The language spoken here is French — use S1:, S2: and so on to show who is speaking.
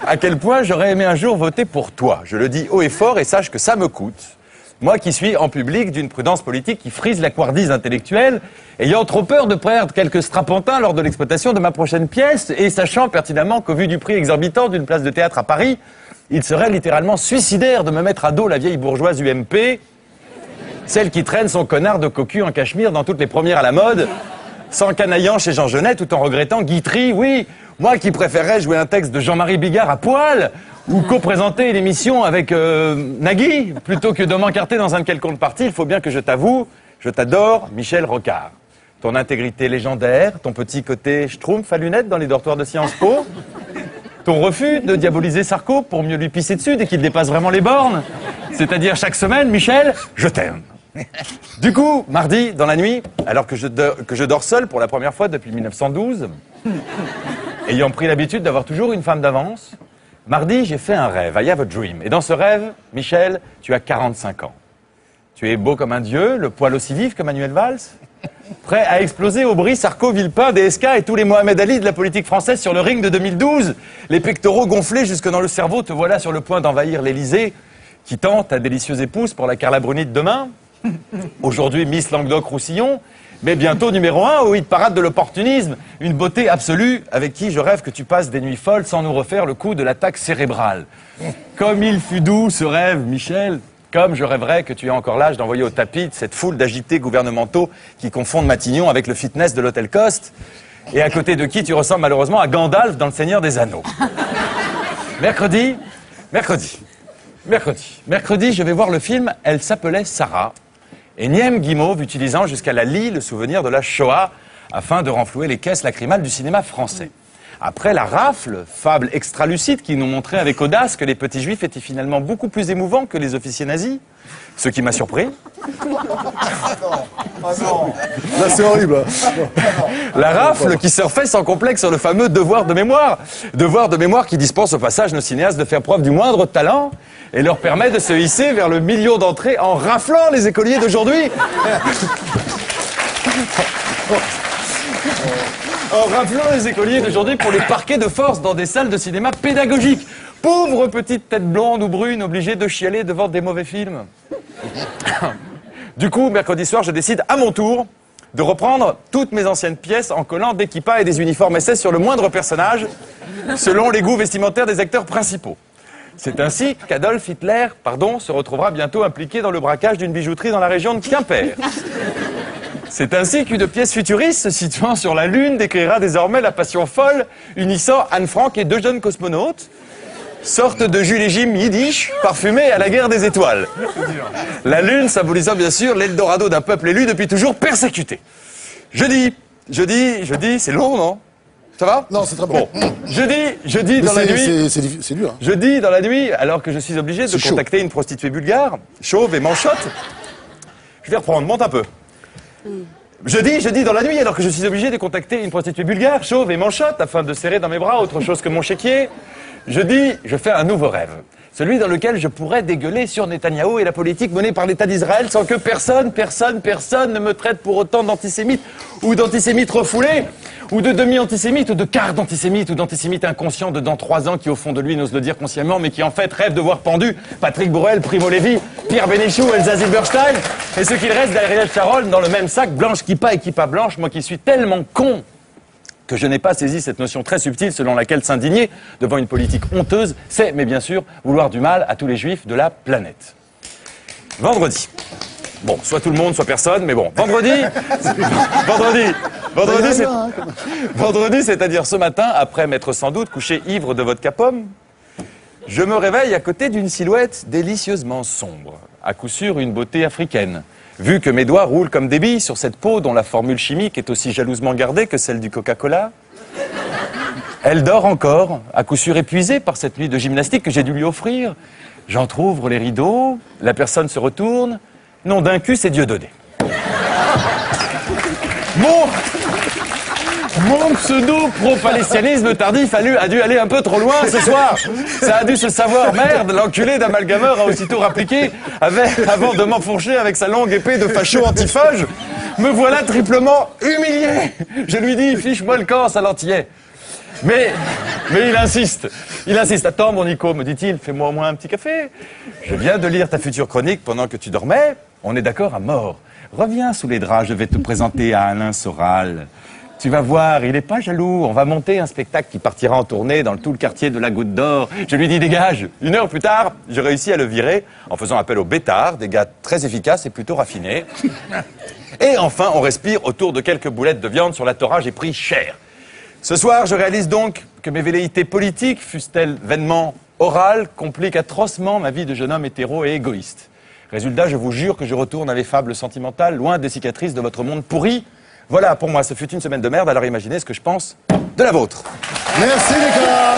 S1: À quel point j'aurais aimé un jour voter pour toi. Je le dis haut et fort et sache que ça me coûte. Moi qui suis en public d'une prudence politique qui frise la couardise intellectuelle, ayant trop peur de perdre quelques strapontins lors de l'exploitation de ma prochaine pièce et sachant pertinemment qu'au vu du prix exorbitant d'une place de théâtre à Paris, il serait littéralement suicidaire de me mettre à dos la vieille bourgeoise UMP, celle qui traîne son connard de cocu en cachemire dans toutes les premières à la mode, sans canaillant chez Jean Genet tout en regrettant Guitry, oui, moi qui préférerais jouer un texte de Jean-Marie Bigard à poil, ou co-présenter une émission avec Nagui, plutôt que de m'encarter dans un quelconque parti, il faut bien que je t'avoue, je t'adore, Michel Rocard. Ton intégrité légendaire, ton petit côté schtroumpf à lunettes dans les dortoirs de Sciences Po, ton refus de diaboliser Sarko pour mieux lui pisser dessus dès qu'il dépasse vraiment les bornes, c'est-à-dire chaque semaine, Michel, je t'aime. Du coup, mardi, dans la nuit, alors que je dors seul pour la première fois depuis 1912, ayant pris l'habitude d'avoir toujours une femme d'avance, mardi, j'ai fait un rêve, I have a dream. Et dans ce rêve, Michel, tu as 45 ans. Tu es beau comme un dieu, le poil aussi vif que Manuel Valls, prêt à exploser Aubry, Sarko, Villepin, DSK et tous les Mohamed Ali de la politique française sur le ring de 2012. Les pectoraux gonflés jusque dans le cerveau, te voilà sur le point d'envahir l'Élysée, qui tente ta délicieuse épouse pour la Carla Bruni de demain. Aujourd'hui, Miss Languedoc-Roussillon, mais bientôt numéro 1 au hit parade de l'opportunisme. Une beauté absolue avec qui je rêve que tu passes des nuits folles sans nous refaire le coup de l'attaque cérébrale. Comme il fut doux ce rêve, Michel. Comme je rêverais que tu aies encore l'âge d'envoyer au tapis cette foule d'agités gouvernementaux qui confondent Matignon avec le fitness de l'hôtel Coste et à côté de qui tu ressembles malheureusement à Gandalf dans Le Seigneur des Anneaux. Mercredi, je vais voir le film « Elle s'appelait Sarah ». Énième guimauve utilisant jusqu'à la lie le souvenir de la Shoah afin de renflouer les caisses lacrymales du cinéma français. Après la rafle, fable extra-lucide qui nous montrait avec audace que les petits juifs étaient finalement beaucoup plus émouvants que les officiers nazis, ce qui m'a surpris.
S2: Là, c'est horrible.
S1: La rafle qui surfait sans complexe sur le fameux devoir de mémoire. Devoir de mémoire qui dispense au passage nos cinéastes de faire preuve du moindre talent et leur permet de se hisser vers le million d'entrées en raflant les écoliers d'aujourd'hui. En raflant les écoliers d'aujourd'hui pour les parquer de force dans des salles de cinéma pédagogiques. Pauvres petites têtes blondes ou brunes obligées de chialer devant des mauvais films. Du coup, mercredi soir, je décide à mon tour de reprendre toutes mes anciennes pièces en collant des kippas et des uniformes SS sur le moindre personnage, selon les goûts vestimentaires des acteurs principaux. C'est ainsi qu'Adolf Hitler, se retrouvera bientôt impliqué dans le braquage d'une bijouterie dans la région de Quimper. C'est ainsi qu'une pièce futuriste se situant sur la Lune décrira désormais la passion folle unissant Anne Frank et deux jeunes cosmonautes, sorte de Jules et Jim yiddish parfumés à la guerre des étoiles. La Lune symbolisant bien sûr l'Eldorado d'un peuple élu depuis toujours persécuté. Jeudi, c'est long, non? Ça va?
S2: Non, c'est très bon.
S1: Jeudi dans la nuit.
S2: C'est dur. Hein.
S1: Jeudi dans la nuit, alors que je suis obligé de contacter une prostituée bulgare, chauve et manchotte. Je vais reprendre, monte un peu. Jeudi dans la nuit, alors que je suis obligé de contacter une prostituée bulgare, chauve et manchotte, afin de serrer dans mes bras autre chose que mon chéquier. Jeudi, je fais un nouveau rêve. Celui dans lequel je pourrais dégueuler sur Netanyahou et la politique menée par l'État d'Israël sans que personne ne me traite pour autant d'antisémite ou d'antisémite refoulé, ou de demi-antisémite, ou de quart d'antisémite, ou d'antisémite inconscient de dans 3 ans qui au fond de lui n'ose le dire consciemment, mais qui en fait rêve de voir pendu Patrick Borel, Primo Levi, Pierre Bénichou, Elsa Zilberstein, et ce qu'il reste d'Ariel Sharon dans le même sac, blanche kippa et kippa blanche, moi qui suis tellement con que je n'ai pas saisi cette notion très subtile selon laquelle s'indigner devant une politique honteuse, c'est, mais bien sûr, vouloir du mal à tous les juifs de la planète. Vendredi. Bon, soit tout le monde, soit personne, mais bon. Vendredi, c'est-à-dire ce matin, après m'être sans doute couché ivre de vodka pomme, je me réveille à côté d'une silhouette délicieusement sombre. À coup sûr, une beauté africaine. Vu que mes doigts roulent comme des billes sur cette peau dont la formule chimique est aussi jalousement gardée que celle du Coca-Cola, elle dort encore, à coup sûr épuisée par cette nuit de gymnastique que j'ai dû lui offrir. J'entr'ouvre les rideaux, la personne se retourne. Non, d'un cul, c'est Dieudonné. Mon pseudo-pro-palestianisme tardif a dû aller un peu trop loin ce soir. Ça a dû se savoir. Merde, l'enculé d'amalgameur a aussitôt rappliqué avant de m'enfourcher avec sa longue épée de facho antiphage. Me voilà triplement humilié. Je lui dis, fiche-moi le camp, ça l'antillait. Mais il insiste. Il insiste. Attends, mon Nico, me dit-il, fais-moi au moins un petit café. Je viens de lire ta future chronique pendant que tu dormais. On est d'accord à mort. Reviens sous les draps, je vais te présenter à Alain Soral. Tu vas voir, il est pas jaloux. On va monter un spectacle qui partira en tournée dans tout le quartier de la Goutte d'Or. Je lui dis dégage. 1 heure plus tard, je réussis à le virer en faisant appel aux bêtards, des gars très efficaces et plutôt raffinés. Et enfin, on respire autour de quelques boulettes de viande sur la Torah, j'ai pris cher. Ce soir, je réalise donc que mes velléités politiques, fussent-elles vainement orales, compliquent atrocement ma vie de jeune homme hétéro et égoïste. Résultat, je vous jure que je retourne à les fables sentimentales, loin des cicatrices de votre monde pourri. Voilà, pour moi, ce fut une semaine de merde, alors imaginez ce que je pense de la vôtre.
S2: Merci Nicolas.